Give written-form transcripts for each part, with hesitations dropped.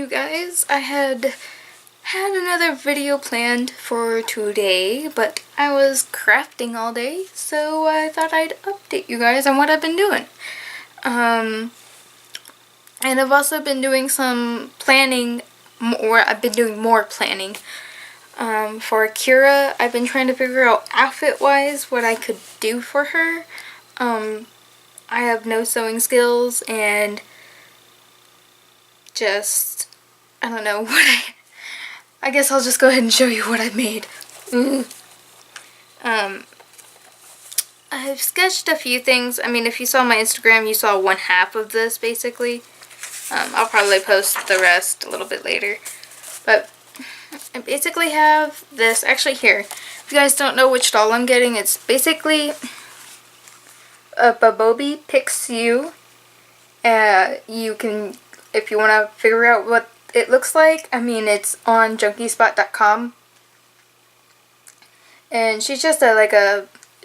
you guys. I had another video planned for today, but I was crafting all day, so I thought I'd update you guys on what I've been doing. And I've also been doing some planning, or I've been doing more planning. For Kira, I've been trying to figure out outfit-wise what I could do for her. I have no sewing skills, and just, I don't know what I guess I'll just go ahead and show you what I've made. I've sketched a few things. I mean, if you saw my Instagram, you saw one half of this, basically. I'll probably post the rest a little bit later. But I basically have this, actually here, if you guys don't know which doll I'm getting, it's basically a Babobi Picks You. You can, if you want to figure out what it looks like, I mean, it's on junkiespot.com. And she's just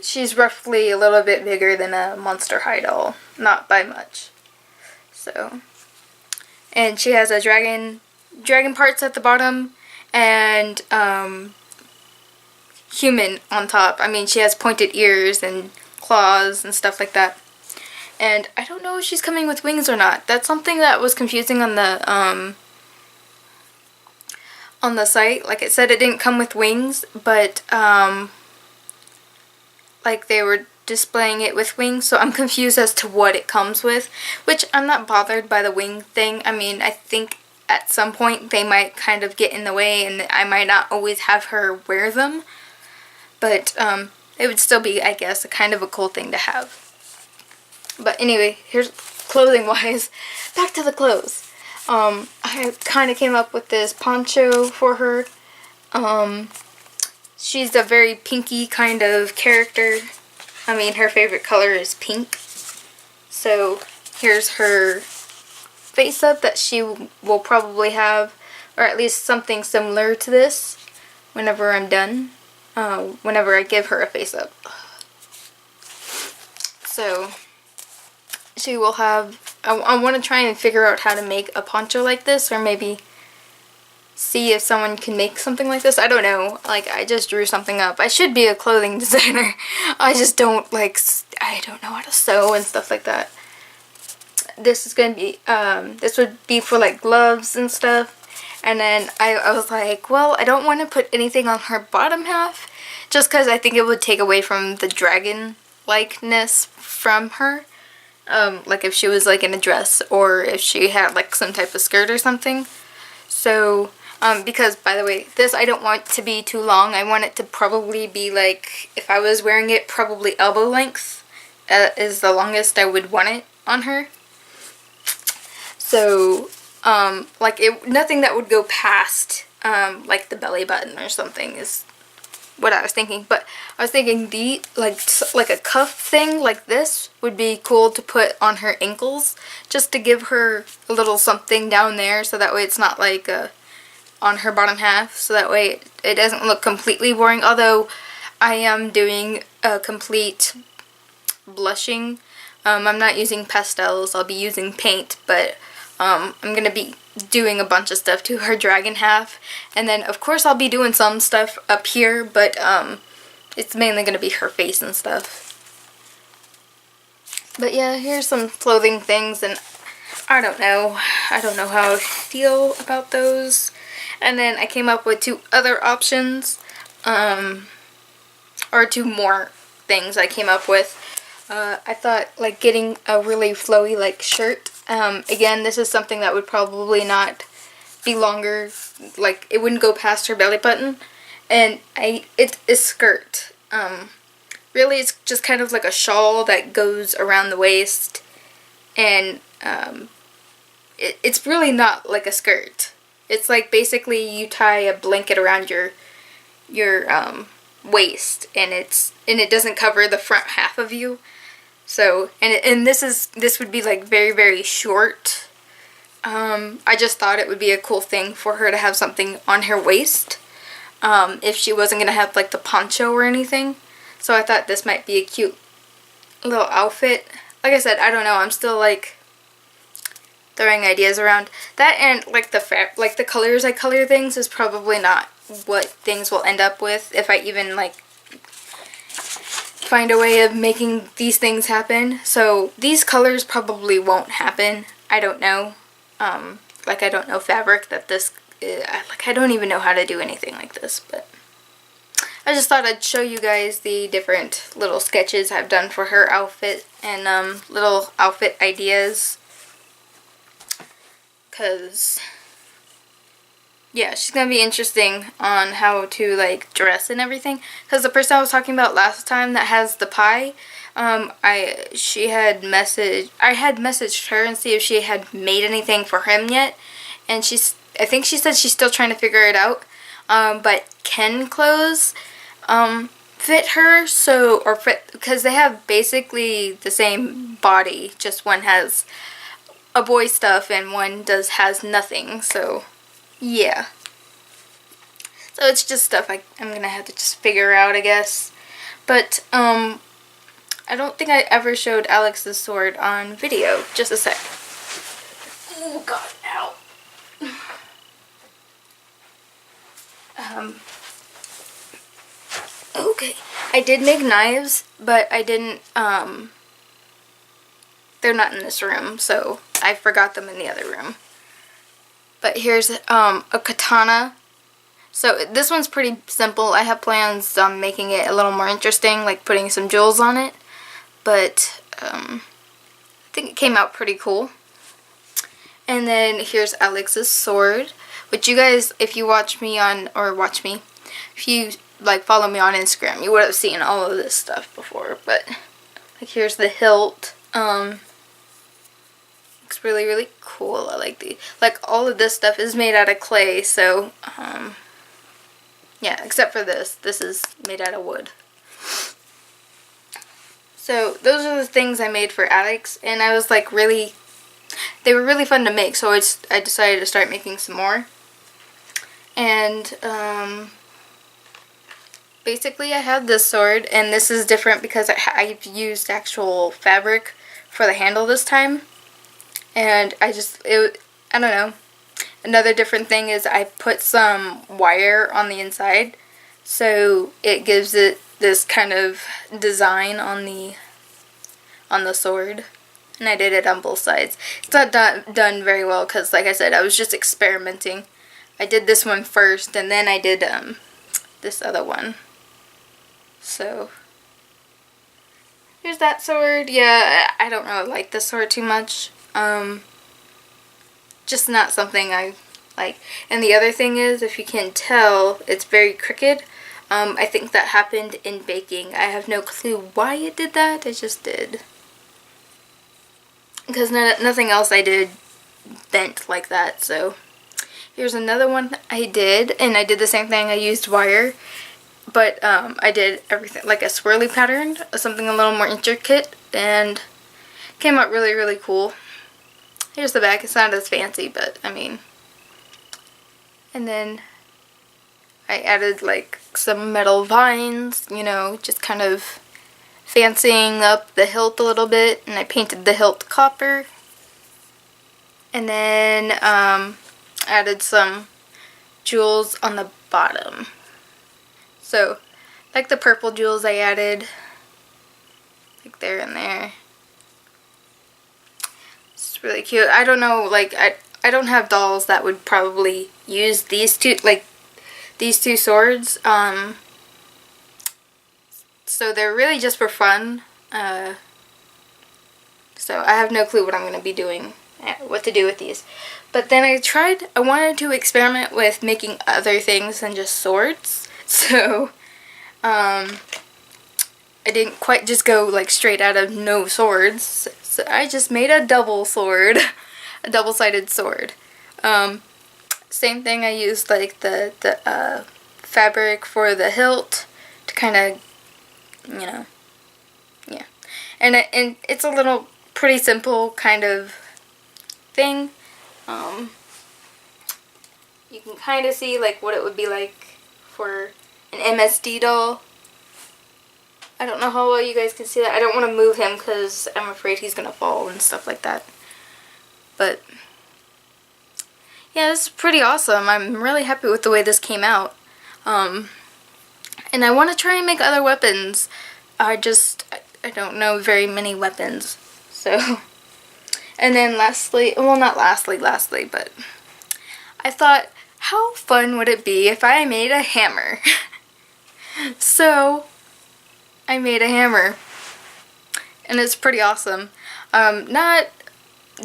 she's roughly a little bit bigger than a Monster High doll, not by much. So, and she has a dragon parts at the bottom, and human on top. I mean, she has pointed ears and claws and stuff like that. And I don't know if she's coming with wings or not. That's something that was confusing on the site. Like it said, it didn't come with wings, but like they were displaying it with wings, so I'm confused as to what it comes with, which I'm not bothered by the wing thing. I mean, I think at some point they might kind of get in the way and I might not always have her wear them, but it would still be, I guess, a kind of a cool thing to have. But anyway, here's clothing wise, back to the clothes. I kind of came up with this poncho for her. She's a very pinky kind of character. I mean, her favorite color is pink. So here's her face up that she will probably have, or at least something similar to this whenever I'm done. Whenever I give her a face up. So she will have, I want to try and figure out how to make a poncho like this, or maybe see if someone can make something like this. I don't know. Like, I just drew something up. I should be a clothing designer. I just don't, I don't know how to sew and stuff like that. This is going to be, this would be for, like, gloves and stuff. And then I was like, well, I don't want to put anything on her bottom half, just because I think it would take away from the dragon-likeness from her. Like if she was like in a dress, or if she had like some type of skirt or something. So, because by the way, this I don't want to be too long. I want it to probably be like, if I was wearing it, probably elbow length is the longest I would want it on her. So, like nothing that would go past, like the belly button or something is what I was thinking. But I was thinking like a cuff thing like this would be cool to put on her ankles, just to give her a little something down there, so that way it's not like on her bottom half, so that way it doesn't look completely boring. Although I am doing a complete blushing. I'm not using pastels, I'll be using paint, but I'm going to be doing a bunch of stuff to her dragon half. And then, of course, I'll be doing some stuff up here, but it's mainly going to be her face and stuff. But yeah, here's some clothing things, and I don't know how I feel about those. And then I came up with two other options, or two more things I came up with. I thought like getting a really flowy like shirt. Again, this is something that would probably not be longer, like it wouldn't go past her belly button, and it's a skirt. Really, it's just kind of like a shawl that goes around the waist, and it's really not like a skirt. It's like basically you tie a blanket around your waist, and it doesn't cover the front half of you. So, and this would be like very, very short. I just thought it would be a cool thing for her to have something on her waist, if she wasn't going to have like the poncho or anything. So I thought this might be a cute little outfit. Like I said, I don't know, I'm still like throwing ideas around. That and like the colors I color things is probably not what things will end up with if I even like find a way of making these things happen. So these colors probably won't happen. I don't know. Like I don't know fabric that this like I don't even know how to do anything like this, but I just thought I'd show you guys the different little sketches I've done for her outfit and little outfit ideas, because yeah, she's gonna be interesting on how to like dress and everything, because the person I was talking about last time that has the pie, I had messaged her and see if she had made anything for him yet, and I think she said she's still trying to figure it out, but Ken clothes fit her, because they have basically the same body, just one has a boy stuff and one has nothing, so yeah. So it's just stuff I'm gonna have to just figure out, I guess. But I don't think I ever showed Alex's sword on video. Just a sec. Oh god, ow. Okay. I did make knives, but I didn't, they're not in this room, so I forgot them in the other room. But here's a katana. So this one's pretty simple. I have plans on making it a little more interesting, like putting some jewels on it. But I think it came out pretty cool. And then here's Alex's sword, which you guys, if you watch me if you like follow me on Instagram, you would have seen all of this stuff before. But like here's the hilt. Looks really, really cool. I like all of this stuff is made out of clay, so yeah, except for this. This is made out of wood. So those are the things I made for Alex, and I was like they were really fun to make, so I decided to start making some more. And basically I have this sword, and this is different because I've used actual fabric for the handle this time. And I don't know. Another different thing is I put some wire on the inside, so it gives it this kind of design on the sword. And I did it on both sides. It's not done very well because, like I said, I was just experimenting. I did this one first, and then I did this other one. So here's that sword. Yeah, I don't really like this sword too much. Just not something I like. And the other thing is, if you can tell, it's very crooked. I think that happened in baking. I have no clue why it did that. It just did. Because nothing else I did bent like that. So here's another one I did, and I did the same thing. I used wire, but I did everything like a swirly pattern, something a little more intricate, and came out really, really cool. Here's the back. It's not as fancy, but I mean. And then I added like some metal vines, you know, just kind of fancying up the hilt a little bit, and I painted the hilt copper. And then added some jewels on the bottom. So, like the purple jewels I added, like there and there. It's really cute. I don't know, like, I don't have dolls that would probably use these two swords. So they're really just for fun. So I have no clue what I'm going to be doing, what to do with these. But then I wanted to experiment with making other things than just swords. So, I didn't quite just go like straight out of no swords. So I just made a double sword, a double-sided sword. Same thing, I used like the fabric for the hilt to kind of, you know, yeah. And it's a little pretty simple kind of thing. You can kind of see like what it would be like for an MSD doll. I don't know how well you guys can see that. I don't want to move him because I'm afraid he's going to fall and stuff like that. But yeah, this is pretty awesome. I'm really happy with the way this came out. And I want to try and make other weapons. I don't know very many weapons. So, and then lastly, well, not lastly, but I thought, how fun would it be if I made a hammer? So, I made a hammer. And it's pretty awesome. Not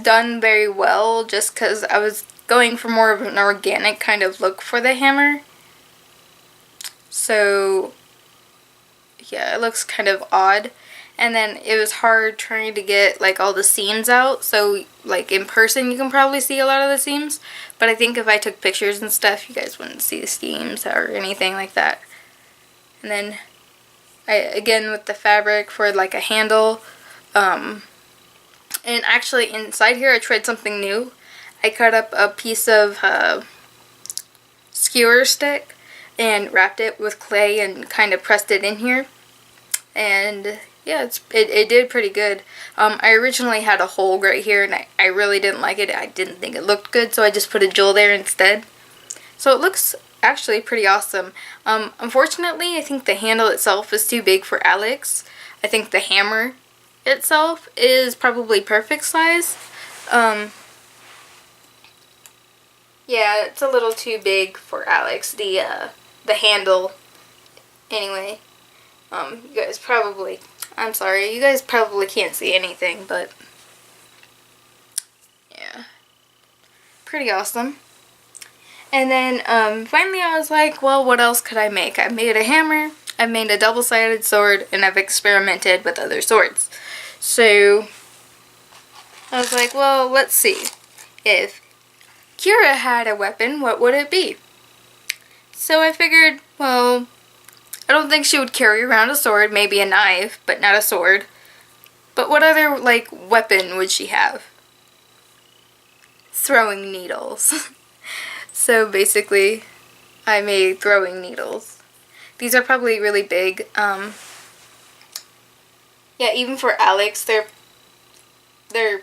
done very well, just because I was going for more of an organic kind of look for the hammer. So, yeah, it looks kind of odd. And then it was hard trying to get like all the seams out. So like in person you can probably see a lot of the seams. But I think if I took pictures and stuff, you guys wouldn't see the seams or anything like that. And then again with the fabric for like a handle. And actually inside here I tried something new. I cut up a piece of skewer stick and wrapped it with clay and kind of pressed it in here. And yeah, it did pretty good. I originally had a hole right here and I really didn't like it. I didn't think it looked good, so I just put a jewel there instead. So it looks actually pretty awesome. Unfortunately, I think the handle itself is too big for Alex. I think the hammer itself is probably perfect size. Yeah, it's a little too big for Alex, the handle. Anyway, you guys probably, I'm sorry, you guys probably can't see anything, but yeah, pretty awesome. And then finally I was like, well, what else could I make? I made a hammer, I made a double-sided sword, and I've experimented with other swords. So I was like, well, let's see. If Kira had a weapon, what would it be? So I figured, well, I don't think she would carry around a sword, maybe a knife, but not a sword. But what other, like, weapon would she have? Throwing needles. So basically, I made throwing needles. These are probably really big. Yeah, even for Alex, they're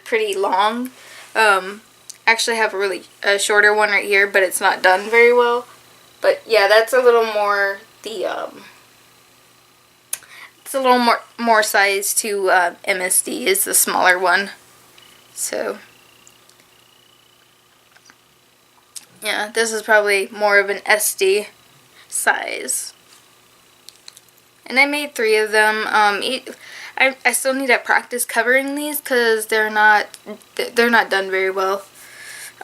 pretty long. Actually have a really shorter one right here, but it's not done very well. But yeah, that's a little more it's a little more size to MSD is the smaller one. So yeah, this is probably more of an SD size. And I made 3 of them. I still need to practice covering these because they're not done very well.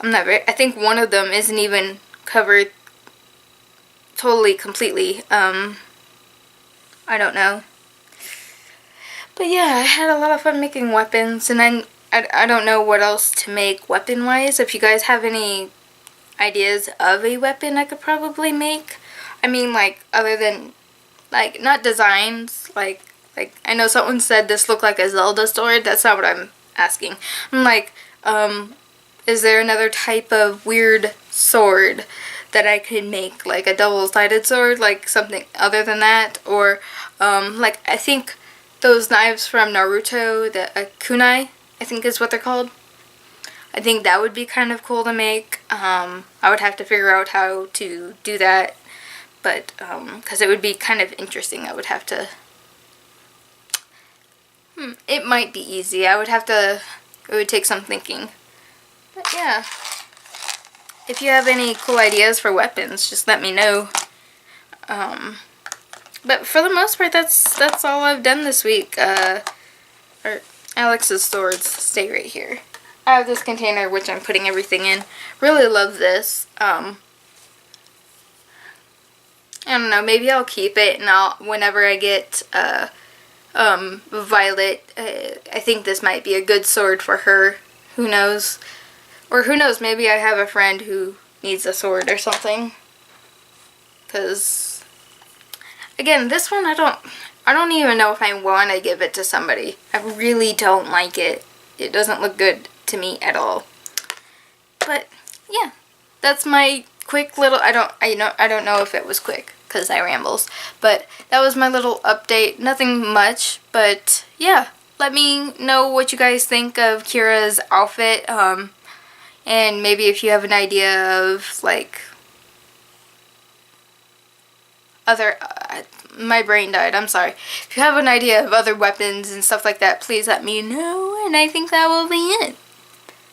I think one of them isn't even covered totally completely. I don't know. But yeah, I had a lot of fun making weapons, and I don't know what else to make weapon wise. If you guys have any ideas of a weapon I could probably make. I mean, like, other than, like, not designs, like I know someone said this looked like a Zelda sword. That's not what I'm asking. I'm like, is there another type of weird sword that I could make, like a double-sided sword, like something other than that? Or, like, I think those knives from Naruto, the kunai, I think is what they're called. I think that would be kind of cool to make. I would have to figure out how to do that, but, because it would be kind of interesting. I would have to, it might be easy. It would take some thinking. But yeah, if you have any cool ideas for weapons, just let me know. But for the most part, that's all I've done this week. Alex's swords stay right here. I have this container which I'm putting everything in. Really love this. I don't know, maybe I'll keep it, and whenever I get Violet, I think this might be a good sword for her. Who knows? Or who knows, maybe I have a friend who needs a sword or something. Because, again, this one I don't even know if I want to give it to somebody. I really don't like it. It doesn't look good to me at all. But yeah, that's my quick little, I don't know if it was quick because I rambles, but that was my little update. Nothing much, but yeah, let me know what you guys think of Kira's outfit. And maybe if you have an idea of like other my brain died, I'm sorry. If you have an idea of other weapons and stuff like that, please let me know. And I think that will be it.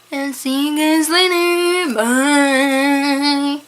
And see you guys later. Bye.